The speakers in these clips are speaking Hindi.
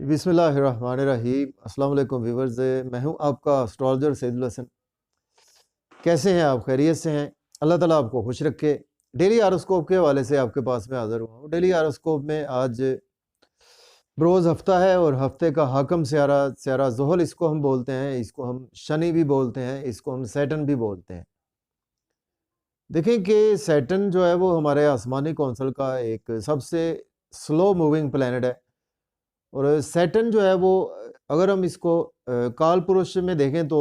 बिस्मिल्लाहिर्रहमानिर्रहीम। अस्सलाम वालेकुम व्यूअर्स, मैं हूं आपका एस्ट्रोलॉजर सैदुल हसन। कैसे हैं आप? खैरियत से हैं? अल्लाह ताला आपको खुश रखे। डेली हारोस्कोप के हवाले से आपके पास में हाज़िर हुआ हूँ। डेली हारोस्कोप में आज बरोज़ हफ्ता है और हफ्ते का हाकम स्यारा स्यारा ज़ुहल इसको हम बोलते हैं, इसको हम शनि भी बोलते हैं, इसको हम सैटर्न भी बोलते हैं। देखें कि सैटर्न जो है वो हमारे आसमानी कौंसल का एक सबसे स्लो मूविंग प्लैनेट है। और सैटर्न जो है वो अगर हम इसको काल पुरुष में देखें तो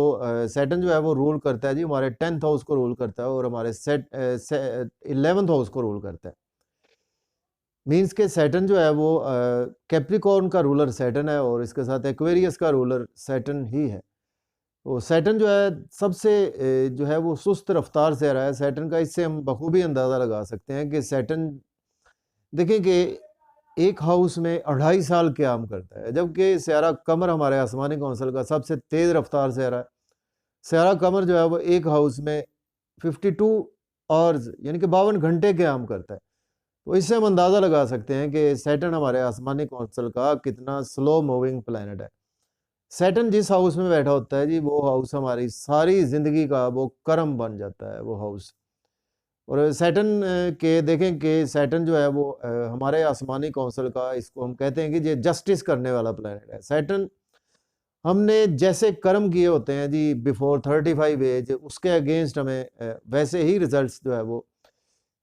सैटर्न जो है वो रूल करता है जी, हमारे 10th हाउस को रूल करता है और हमारे 11th हाउस को रूल करता है। मींस के सैटर्न जो है वो कैप्रिकॉर्न का रूलर सैटर्न है और इसके साथ एक्वेरियस का रूलर सैटर्न ही है। तो सैटर्न जो है सबसे जो है वो सुस्त रफ्तार से आ रहा है सैटर्न का। इससे हम बखूबी अंदाज़ा लगा सकते हैं कि सैटर्न देखें कि एक हाउस में 2.5 साल क़याम करता है, जबकि स्यारा कमर हमारे आसमानी कौंसल का सबसे तेज़ रफ्तार से आ रहा है। स्यारा कमर जो है वो एक हाउस में 52 आवर्स यानी कि 52 घंटे क़याम करता है। तो इससे हम अंदाज़ा लगा सकते हैं कि सैटर्न हमारे आसमानी कौंसल का कितना स्लो मूविंग प्लैनेट है। सैटर्न जिस हाउस में बैठा होता है जी, वो हाउस हमारी सारी ज़िंदगी का वो कर्म बन जाता है वो हाउस। और सैटर्न के देखें कि सैटर्न जो है वो हमारे आसमानी कौंसल का, इसको हम कहते हैं कि ये जस्टिस करने वाला प्लैनेट है। सैटर्न हमने जैसे कर्म किए होते हैं जी बिफोर 35 एज, उसके अगेंस्ट हमें वैसे ही रिजल्ट्स जो है वो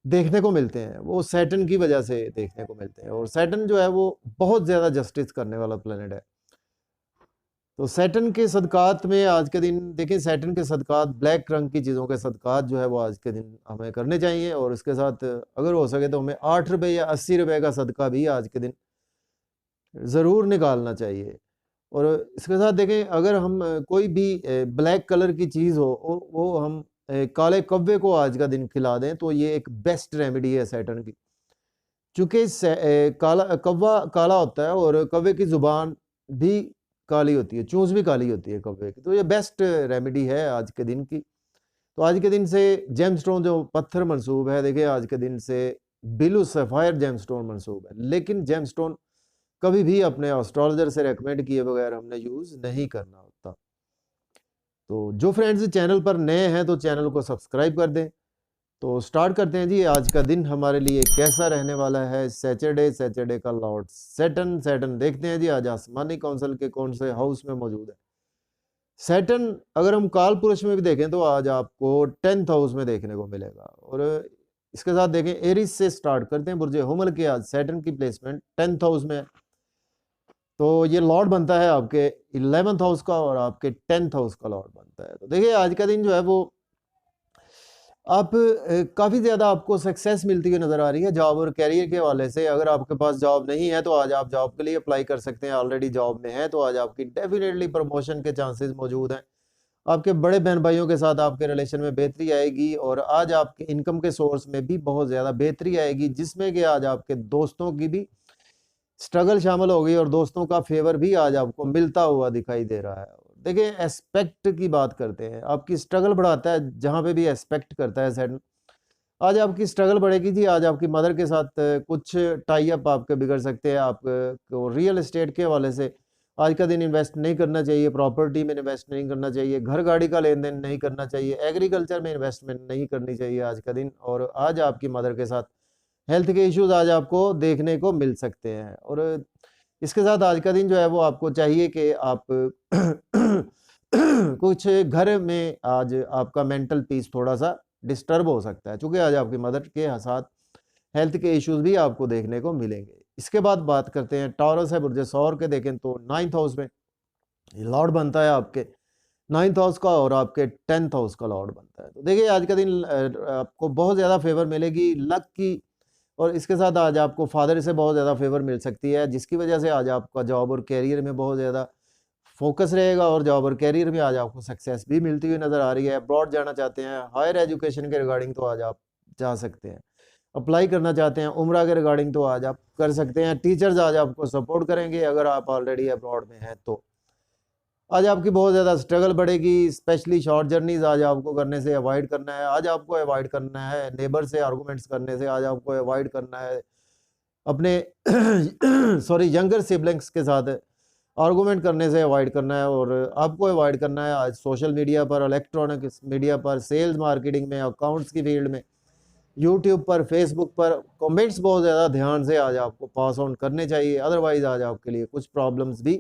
देखने को मिलते हैं, वो सैटर्न की वजह से देखने को मिलते हैं। और सैटर्न जो है वो बहुत ज़्यादा जस्टिस करने वाला प्लैनेट है। तो सैटर्न के सदकात में आज के दिन देखें, सैटर्न के सदकात ब्लैक रंग की चीज़ों के सदकात जो है वो आज के दिन हमें करने चाहिए और इसके साथ अगर हो सके तो हमें 8 रुपये या 80 रुपये का सदका भी आज के दिन ज़रूर निकालना चाहिए। और इसके साथ देखें, अगर हम कोई भी ब्लैक कलर की चीज़ हो वो हम काले कव्वे को आज का दिन खिला दें तो ये एक बेस्ट रेमेडी है सैटर्न की। चूँकि काला कौवा काला होता है और कौवे की ज़ुबान भी काली होती है, चोंच भी काली होती है कौवे की, तो ये बेस्ट रेमेडी है आज के दिन की। तो आज के दिन से जेमस्टोन जो पत्थर मंसूब है, देखिए आज के दिन से ब्लू सफ़ायर जेमस्टोन मंसूब है, लेकिन जेमस्टोन कभी भी अपने एस्ट्रोलॉजर से रेकमेंड किए बगैर हमने यूज़ नहीं करना होता। तो जो फ्रेंड्स चैनल पर नए हैं तो चैनल को सब्सक्राइब कर दें। तो स्टार्ट करते हैं जी, आज का दिन हमारे लिए कैसा रहने वाला है। सैटरडे का लॉर्ड सैटर्न देखते हैं जी आज आसमानी कौंसल के कौन से हाउस में मौजूद है। सैटर्न अगर हम काल पुरुष में भी देखें तो आज आपको 10th हाउस में देखने को मिलेगा। और इसके साथ देखें, एरिस से स्टार्ट करते हैं। बुर्ज हुमल के आज सैटर्न की प्लेसमेंट 10th हाउस में है, तो ये लॉर्ड बनता है आपके 11th हाउस का और आपके 10th हाउस का लॉर्ड बनता है। तो देखिए आज का दिन जो है वो आप काफ़ी ज़्यादा आपको सक्सेस मिलती हुई नज़र आ रही है जॉब और कैरियर के हवाले से। अगर आपके पास जॉब नहीं है तो आज आप जॉब के लिए अप्लाई कर सकते हैं। ऑलरेडी जॉब में है तो आज आपकी डेफिनेटली प्रमोशन के चांसेस मौजूद हैं। आपके बड़े बहन भाइयों के साथ आपके रिलेशन में बेहतरी आएगी और आज आपके इनकम के सोर्स में भी बहुत ज़्यादा बेहतरी आएगी, जिसमें कि आज आपके दोस्तों की भी स्ट्रगल शामिल होगी और दोस्तों का फेवर भी आज आपको मिलता हुआ दिखाई दे रहा है। देखिए एस्पेक्ट की बात करते हैं, आपकी स्ट्रगल बढ़ाता है जहाँ पे भी एस्पेक्ट करता है सैटर्न। आज आपकी स्ट्रगल बढ़ेगी जी, आज आपकी मदर के साथ कुछ टाई अप आपके बिगड़ सकते हैं। आप को रियल एस्टेट के हवाले से आज का दिन इन्वेस्ट नहीं करना चाहिए, प्रॉपर्टी में इन्वेस्ट नहीं करना चाहिए, घर गाड़ी का लेन देन नहीं करना चाहिए, एग्रीकल्चर में इन्वेस्टमेंट नहीं करनी चाहिए आज का दिन। और आज आपकी मदर के साथ हेल्थ के इश्यूज आज आपको देखने को मिल सकते हैं। और इसके साथ आज का दिन जो है वो आपको चाहिए कि आप कुछ घर में आज आपका मेंटल पीस थोड़ा सा डिस्टर्ब हो सकता है, क्योंकि आज आपकी मदर के साथ हेल्थ के इश्यूज भी आपको देखने को मिलेंगे। इसके बाद बात करते हैं टॉरस है, बुर्ज सौर के देखें तो 9th हाउस में लॉर्ड बनता है आपके 9th हाउस का और आपके 10th हाउस का लॉर्ड बनता है। तो देखिए आज का दिन आपको बहुत ज़्यादा फेवर मिलेगी लक की, और इसके साथ आज आपको फादर से बहुत ज़्यादा फेवर मिल सकती है, जिसकी वजह से आज आपका जॉब और कैरियर में बहुत ज़्यादा फोकस रहेगा और जॉब और कैरियर में आज आपको सक्सेस भी मिलती हुई नज़र आ रही है। अब्रॉड जाना चाहते हैं, हायर एजुकेशन के रिगार्डिंग तो आज आप जा सकते हैं। अप्लाई करना चाहते हैं उम्रा के रिगार्डिंग तो आज आप कर सकते हैं। टीचर्स आज आपको सपोर्ट करेंगे अगर आप ऑलरेडी अब्रॉड में हैं तो। आज आपकी बहुत ज़्यादा स्ट्रगल बढ़ेगी, स्पेशली शॉर्ट जर्नीज आज आपको करने से अवॉइड करना है। आज आपको अवॉइड करना है नेबर से आर्गूमेंट्स करने से, आज आपको अवॉइड करना है अपने सॉरी यंगर सिबलिंग्स के साथ आर्गूमेंट करने से अवॉइड करना है, और आपको अवॉइड करना है आज सोशल मीडिया पर, इलेक्ट्रॉनिक मीडिया पर, सेल्स मार्केटिंग में, अकाउंट्स की फील्ड में, यूट्यूब पर, फेसबुक पर कमेंट्स बहुत ज़्यादा ध्यान से आज आपको पास ऑन करने चाहिए, अदरवाइज आज आपके लिए कुछ प्रॉब्लम्स भी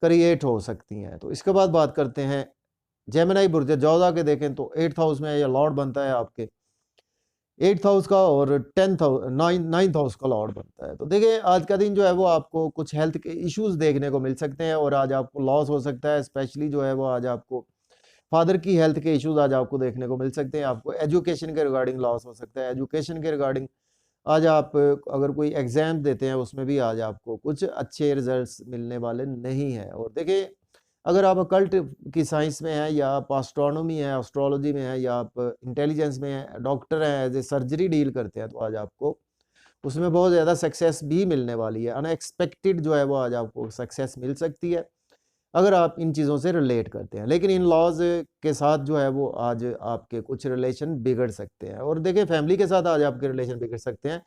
क्रिएट हो सकती हैं। तो इसके बाद बात करते हैं जेमिनी बुर्ज जोधा के, देखें तो 8th हाउस में ये लॉर्ड बनता है आपके 8th हाउस का, और 10th हाउस 9th हाउस का लॉर्ड बनता है। तो देखिए आज का दिन जो है वो आपको कुछ हेल्थ के इश्यूज देखने को मिल सकते हैं, और आज आपको लॉस हो सकता है, स्पेशली जो है वो आज आपको फादर की हेल्थ के इश्यूज आज आपको देखने को मिल सकते हैं। आपको एजुकेशन के रिगार्डिंग लॉस हो सकता है, एजुकेशन के रिगार्डिंग आज आप अगर कोई एग्जाम देते हैं उसमें भी आज आपको कुछ अच्छे रिजल्ट्स मिलने वाले नहीं हैं। और देखिए अगर आप अकल्ट की साइंस में हैं, या आप एस्ट्रोनॉमी है, एस्ट्रोलॉजी में है, या आप इंटेलिजेंस में है, डॉक्टर हैं, एज ए सर्जरी डील करते हैं, तो आज आपको उसमें बहुत ज़्यादा सक्सेस भी मिलने वाली है। अनएक्सपेक्टेड जो है वो आज आपको सक्सेस मिल सकती है अगर आप इन चीज़ों से रिलेट करते हैं। लेकिन इन लॉज के साथ जो है वो आज आपके कुछ रिलेशन बिगड़ सकते हैं। और देखिए फैमिली के साथ आज आपके रिलेशन बिगड़ सकते हैं।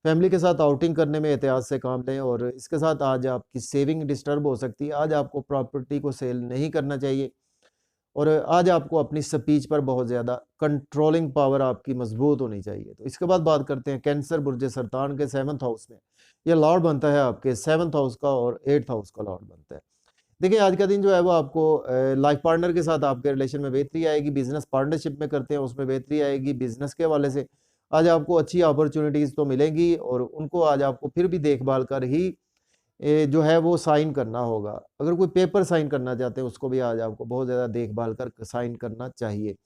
फैमिली के साथ आउटिंग करने में एहतियात से काम लें, और इसके साथ आज आपकी सेविंग डिस्टर्ब हो सकती है। आज आपको प्रॉपर्टी को सेल नहीं करना चाहिए, और आज आपको अपनी स्पीच पर बहुत ज़्यादा कंट्रोलिंग पावर आपकी मजबूत होनी चाहिए। तो इसके बाद बात करते हैं कैंसर बुर्ज सरतान के 7th हाउस में यह लॉर्ड बनता है आपके 7th हाउस का, और 8th हाउस का लॉर्ड बनता है। देखिए आज का दिन जो है वो आपको लाइफ पार्टनर के साथ आपके रिलेशन में बेहतरी आएगी, बिजनेस पार्टनरशिप में करते हैं उसमें बेहतरी आएगी, बिजनेस के हवाले से आज आपको अच्छी अपॉर्चुनिटीज़ तो मिलेंगी, और उनको आज आपको फिर भी देखभाल कर ही जो है वो साइन करना होगा। अगर कोई पेपर साइन करना चाहते हैं उसको भी आज आपको बहुत ज़्यादा देखभाल कर साइन करना चाहिए।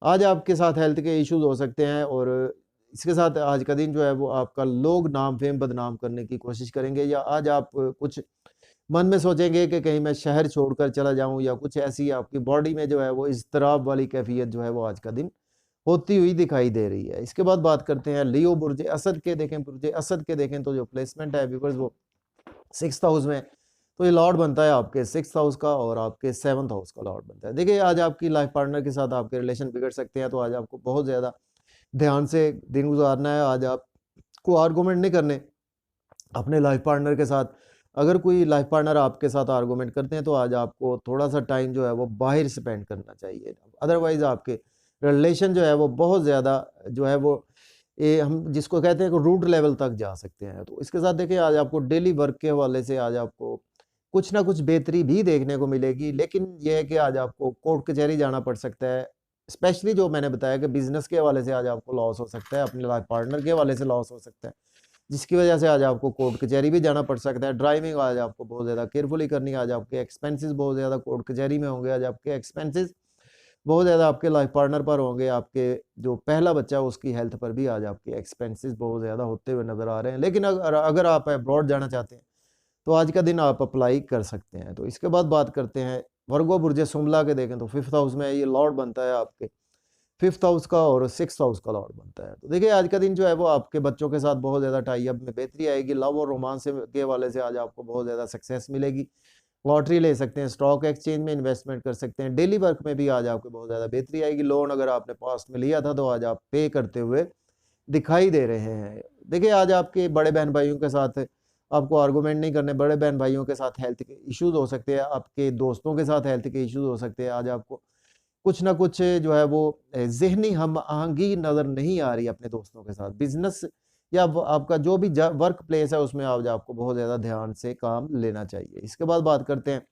आज आपके साथ हेल्थ के इश्यूज हो सकते हैं, और इसके साथ आज का दिन जो है वो आपका लोग नाम फेम बदनाम करने की कोशिश करेंगे, या आज आप कुछ मन में सोचेंगे कि कहीं मैं शहर छोड़कर चला जाऊं, या कुछ ऐसी आपकी बॉडी में जो है वो इज़्तिराब वाली कैफियत जो है वो आज का दिन होती हुई दिखाई दे रही है। इसके बाद बात करते हैं लियो बुर्ज असद के, देखें बुर्ज असद के देखें तो जो प्लेसमेंट है व्यूअर्स वो 6th हाउस में, तो ये लॉर्ड बनता है आपके 6th हाउस का, और आपके 7th हाउस का लॉर्ड बनता है। देखिए आज आपकी लाइफ पार्टनर के साथ आपके रिलेशन बिगड़ सकते हैं, तो आज आपको बहुत ज़्यादा ध्यान से दिन गुजारना है। आज आपको आर्गूमेंट नहीं करने अपने लाइफ पार्टनर के साथ। अगर कोई लाइफ पार्टनर आपके साथ आर्गूमेंट करते हैं तो आज आपको थोड़ा सा टाइम जो है वो बाहर स्पेंड करना चाहिए, अदरवाइज आपके रिलेशन जो है वो बहुत ज़्यादा जो है वो हम जिसको कहते हैं कि रूट लेवल तक जा सकते हैं। तो इसके साथ देखिए आज आपको डेली वर्क के हवाले से आज आपको कुछ ना कुछ बेहतरी भी देखने को मिलेगी, लेकिन यह है कि आज आपको कोर्ट कचहरी जाना पड़ सकता है। स्पेशली जो मैंने बताया कि बिजनेस के हवाले से आज आपको लॉस हो सकता है, अपने लाइफ पार्टनर के हवाले से लॉस हो सकता है, जिसकी वजह से आज आपको कोर्ट कचहरी भी जाना पड़ सकता है। ड्राइविंग आज आपको बहुत ज़्यादा केयरफुली करनी है, आज आपके एक्सपेंसेस बहुत ज़्यादा कोर्ट कचहरी में होंगे, आज आपके एक्सपेंसेस बहुत ज़्यादा आपके लाइफ पार्टनर पर होंगे, आपके जो पहला बच्चा है उसकी हेल्थ पर भी आज आपके एक्सपेंसेस बहुत ज़्यादा होते हुए नज़र आ रहे हैं। लेकिन अगर आप अब्रॉड जाना चाहते हैं तो आज का दिन आप अप्लाई कर सकते हैं। तो इसके बाद बात करते हैं वर्गो बुर्ज सुमला के, देखें तो 5th हाउस में ये लॉर्ड बनता है आपके 5th हाउस का, और 6th हाउस का लॉर्ड बनता है। तो देखिए आज का दिन जो है वो आपके बच्चों के साथ बहुत ज़्यादा टाई अप में बेहतरी आएगी, लव और रोमांस के हवाले से आज आपको बहुत ज़्यादा सक्सेस मिलेगी। लॉटरी ले सकते हैं, स्टॉक एक्सचेंज में इन्वेस्टमेंट कर सकते हैं, डेली वर्क में भी आज आपको बहुत ज़्यादा बेहतरी आएगी। लोन अगर आपने पास्ट में लिया था तो आज आप पे करते हुए दिखाई दे रहे हैं। देखिए आज आपके बड़े बहन भाइयों के साथ आपको आर्गूमेंट नहीं करने, बड़े बहन भाइयों के साथ हेल्थ के इश्यूज हो सकते हैं, आपके दोस्तों के साथ हेल्थ के इश्यूज हो सकते हैं। आज आपको कुछ ना कुछ जो है वो ज़हनी हम आहंगी नज़र नहीं आ रही अपने दोस्तों के साथ। बिजनेस या आपका जो भी वर्क प्लेस है उसमें आज आपको बहुत ज़्यादा ध्यान से काम लेना चाहिए। इसके बाद बात करते हैं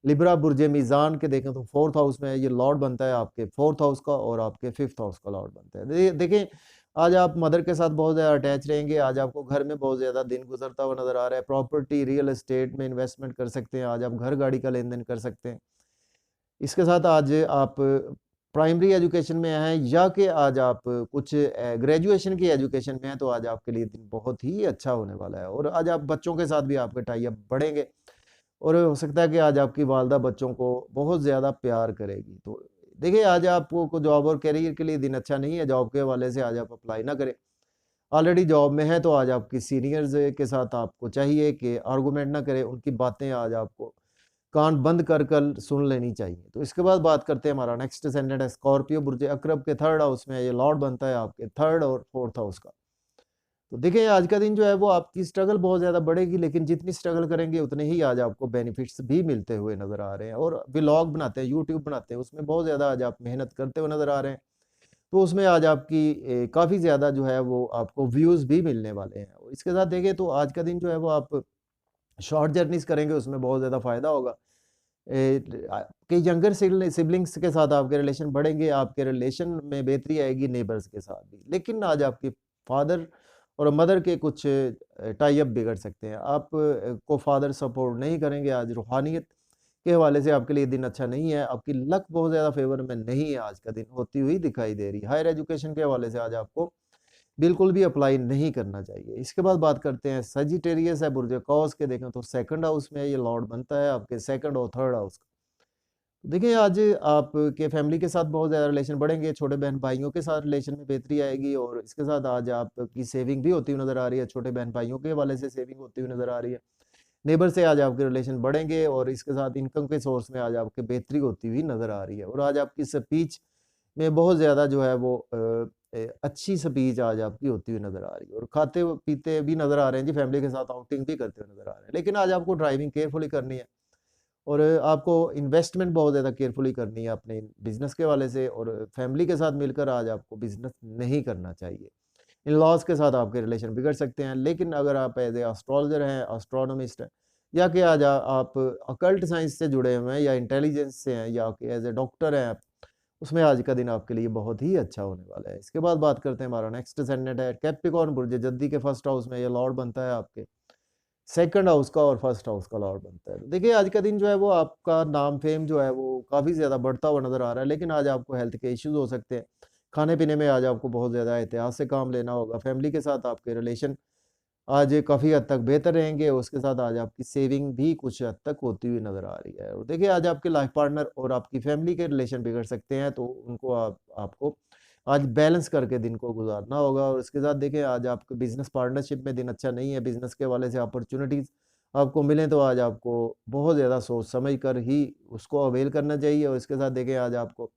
लिब्रा बुर्ज मीज़ान के, देखें तो 4th हाउस में ये लॉर्ड बनता है आपके 4th हाउस का, और आपके 5th हाउस का लॉर्ड बनता है। देखें आज आप मदर के साथ बहुत ज़्यादा अटैच रहेंगे, आज आपको घर में बहुत ज़्यादा दिन गुजरता हुआ नज़र आ रहा है। प्रॉपर्टी रियल एस्टेट में इन्वेस्टमेंट कर सकते हैं, आज आप घर गाड़ी का लेन देन कर सकते हैं। इसके साथ आज आप प्राइमरी एजुकेशन में हैं, या कि आज आप कुछ ग्रेजुएशन की एजुकेशन में हैं, तो आज आपके लिए दिन बहुत ही अच्छा होने वाला है। और आज आप बच्चों के साथ भी आपके टाई अप बढ़ेंगे, और हो सकता है कि आज आपकी वालदा बच्चों को बहुत ज़्यादा प्यार करेगी। तो देखिए आज आपको जॉब और करियर के लिए दिन अच्छा नहीं है, जॉब के हवाले से आज आप अप्लाई ना करें। ऑलरेडी जॉब में है तो आज आपकी सीनियर्स के साथ आपको चाहिए कि आर्गूमेंट ना करें, उनकी बातें आज आपको कान बंद कर सुन लेनी चाहिए। तो इसके बाद बात करते हैं, हमारा नेक्स्ट असेंडेंट है स्कॉर्पियो बुर्ज अकरब के 3rd हाउस में ये लॉर्ड बनता है आपके 3rd और 4th हाउस का। तो देखिए आज का दिन जो है वो आपकी स्ट्रगल बहुत ज़्यादा बढ़ेगी, लेकिन जितनी स्ट्रगल करेंगे उतने ही आज आपको बेनिफिट्स भी मिलते हुए नज़र आ रहे हैं। और व्लॉग बनाते हैं, यूट्यूब बनाते हैं, उसमें बहुत ज़्यादा आज आप मेहनत करते हुए नज़र आ रहे हैं। तो उसमें आज आपकी काफ़ी ज़्यादा जो है वो आपको व्यूज़ भी मिलने वाले हैं। और इसके साथ देखें तो आज का दिन जो है वो आप शॉर्ट जर्नीज़ करेंगे, उसमें बहुत ज़्यादा फ़ायदा होगा। कि यंगर सिबलिंग्स के साथ आपके रिलेशन बढ़ेंगे, आपके रिलेशन में बेहतरी आएगी नेबर्स के साथ भी। लेकिन आज आपके फादर और मदर के कुछ टाई अप बिगड़ सकते हैं। आप को फादर सपोर्ट नहीं करेंगे, आज रूहानियत के हवाले से आपके लिए दिन अच्छा नहीं है। आपकी लक बहुत ज़्यादा फ़ेवर में नहीं है, आज का दिन होती हुई दिखाई दे रही है। हायर एजुकेशन के हवाले से आज आपको बिल्कुल भी अप्लाई नहीं करना चाहिए। इसके बाद बात करते हैं सजिटेरियस है, बुर्ज कॉस के देखें तो सेकंड हाउस में ये लॉर्ड बनता है आपके सेकंड और थर्ड हाउस का। देखिए आज आपके फैमिली के साथ बहुत ज़्यादा रिलेशन बढ़ेंगे, छोटे बहन-भाइयों के साथ रिलेशन में बेहतरी आएगी और इसके साथ आज आपकी सेविंग भी होती हुई नज़र आ रही है, छोटे बहन-भाइयों के हवाले से सेविंग होती हुई नज़र आ रही है। नेबर से आज आपके रिलेशन बढ़ेंगे और इसके साथ इनकम के सोर्स में आज आपकी बेहतरी होती हुई नज़र आ रही है और आज आपकी स्पीच में बहुत ज़्यादा जो है वो अच्छी स्पीच आज आपकी होती हुई नज़र आ रही है और खाते-पीते भी नज़र आ रहे हैं जी, फैमिली के साथ आउटिंग भी करते हुए नज़र आ रहे हैं। लेकिन आज आपको ड्राइविंग केयरफुली करनी है और आपको इन्वेस्टमेंट बहुत ज़्यादा केयरफुली करनी है अपने बिज़नेस के हवाले से और फैमिली के साथ मिलकर आज आपको बिज़नेस नहीं करना चाहिए। इन-लॉज़ के साथ आपके रिलेशन बिगड़ सकते हैं, लेकिन अगर आप एज़ ए एस्ट्रोलॉजर हैं, एस्ट्रोनॉमिस्ट हैं या कि आज आप अकल्ट साइंस से जुड़े हुए हैं या इंटेलिजेंस से हैं या कि एज़ ए डॉक्टर हैं आप, उसमें आज का दिन आपके लिए बहुत ही अच्छा होने वाला है। इसके बाद बात करते हैं हमारा नेक्स्ट ascendant है कैप्रिकॉर्न बुर्ज जद्दी के फर्स्ट हाउस में ये लॉर्ड बनता है आपके सेकंड हाउस का और फर्स्ट हाउस का लॉर्ड बनता है। तो देखिए आज का दिन जो है वो आपका नाम फेम जो है वो काफ़ी ज़्यादा बढ़ता हुआ नज़र आ रहा है, लेकिन आज आपको हेल्थ के इश्यूज़ हो सकते हैं। खाने-पीने में आज आपको बहुत ज़्यादा एहतियात से काम लेना होगा। फैमिली के साथ आपके रिलेशन आज काफ़ी हद तक बेहतर रहेंगे और उसके साथ आज आपकी सेविंग भी कुछ हद तक होती हुई नज़र आ रही है। और देखिए आज आपके लाइफ पार्टनर और आपकी फैमिली के रिलेशन बिगड़ सकते हैं, तो उनको आपको आज बैलेंस करके दिन को गुज़ारना होगा और इसके साथ देखिए आज आपके बिज़नेस पार्टनरशिप में दिन अच्छा नहीं है। बिज़नेस के हवाले से अपॉर्च्युनिटीज़ आपको मिलें तो आज आपको बहुत ज़्यादा सोच समझ कर ही उसको अवेल करना चाहिए और इसके साथ देखिए आज आपको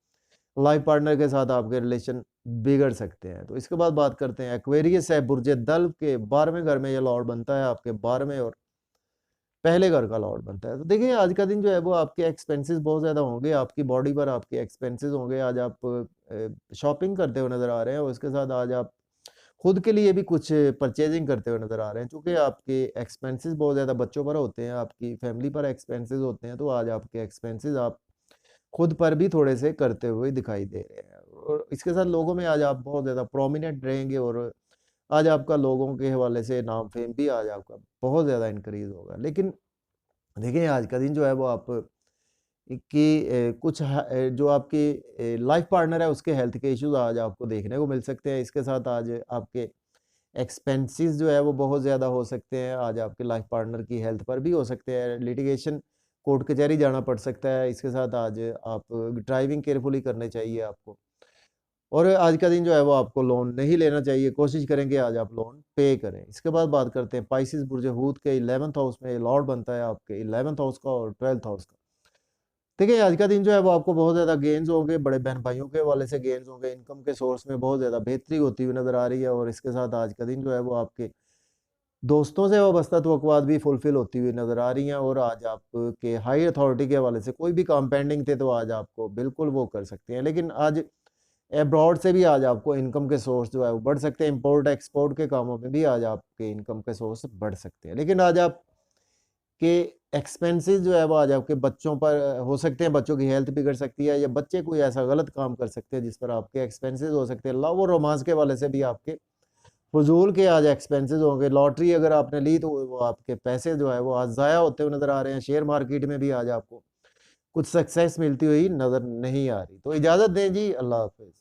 लाइफ पार्टनर के साथ आपके रिलेशन बिगड़ सकते हैं। तो इसके बाद बात करते हैं एक्वेरियस है, बुर्ज दल्व के 12वें घर में ये लॉर्ड बनता है आपके 12वें और पहले घर का लॉर्ड बनता है। तो देखिए आज का दिन जो है वो आपके एक्सपेंसेस बहुत ज़्यादा होंगे, आपकी बॉडी पर आपके एक्सपेंसेस होंगे। आज आप शॉपिंग करते हुए नज़र आ रहे हैं और इसके साथ आज आप खुद के लिए भी कुछ परचेज़िंग करते हुए नज़र आ रहे हैं। चूँकि आपके एक्सपेंसेस बहुत ज़्यादा बच्चों पर होते हैं, आपकी फैमिली पर एक्सपेंसेस होते हैं, तो आज आपके एक्सपेंसेस आप खुद पर भी थोड़े से करते हुए दिखाई दे रहे हैं और इसके साथ लोगों में आज आप बहुत ज़्यादा प्रोमिनेंट रहेंगे और आज आपका लोगों के हवाले से नाम फेम भी आज आपका बहुत ज़्यादा इंक्रीज़ होगा। लेकिन देखिए आज का दिन जो है वो आप कि जो आपकी लाइफ पार्टनर है उसके हेल्थ के इश्यूज़ आज आपको देखने को मिल सकते हैं। इसके साथ आज आपके एक्सपेंसेस जो है वो बहुत ज़्यादा हो सकते हैं। आज आपके लाइफ पार्टनर की हेल्थ पर भी हो सकते हैं। लिटिगेशन कोर्ट कचहरी जाना पड़ सकता है। इसके साथ आज आप ड्राइविंग केयरफुली करनी चाहिए आपको। और आज का दिन जो है वो आपको लोन नहीं लेना चाहिए। कोशिश करेंगे आज आप लोन पे करें। इसके बाद बात करते हैं पाइसेस बुर्ज हूत के 11th हाउस में लॉर्ड बनता है आपके 11th हाउस का और 12th हाउस का। देखिए आज का दिन जो है वो आपको बहुत ज़्यादा गेन्स होंगे, बड़े बहन-भाइयों के हवाले से गेन्स होंगे, इनकम के सोर्स में बहुत ज़्यादा बेहतरी होती हुई नज़र आ रही है और इसके साथ आज का दिन जो है वो आपके दोस्तों से वाबस्ता तवक्कुआत भी फुलफ़िल होती हुई नज़र आ रही हैं और आज आपके हाई अथॉरिटी के हवाले से कोई भी काम पेंडिंग थे तो आज आपको बिल्कुल वो कर सकते हैं। लेकिन आज अब्रॉड से भी आज आपको इनकम के सोर्स जो है वो बढ़ सकते हैं। इम्पोर्ट एक्सपोर्ट के कामों में भी आज आपके इनकम के सोर्स बढ़ सकते हैं। लेकिन आज आपके एक्सपेंसेस जो है वो आज आपके बच्चों पर हो सकते हैं, बच्चों की हेल्थ बिगड़ सकती है या बच्चे कोई ऐसा गलत काम कर सकते हैं जिस पर आपके एक्सपेंसेस हो सकते हैं। लव और रोमांस के हवाले से भी आपके फ़ुज़ूल के आज एक्सपेंसेस होंगे। लॉटरी अगर आपने ली तो वो आपके पैसे जो है वो आज ज़ाया होते हुए नज़र आ रहे हैं। शेयर मार्केट में भी आज आपको कुछ सक्सेस मिलती हुई नज़र नहीं आ रही। तो इजाज़त दें जी, अल्लाह हाफ़िज़।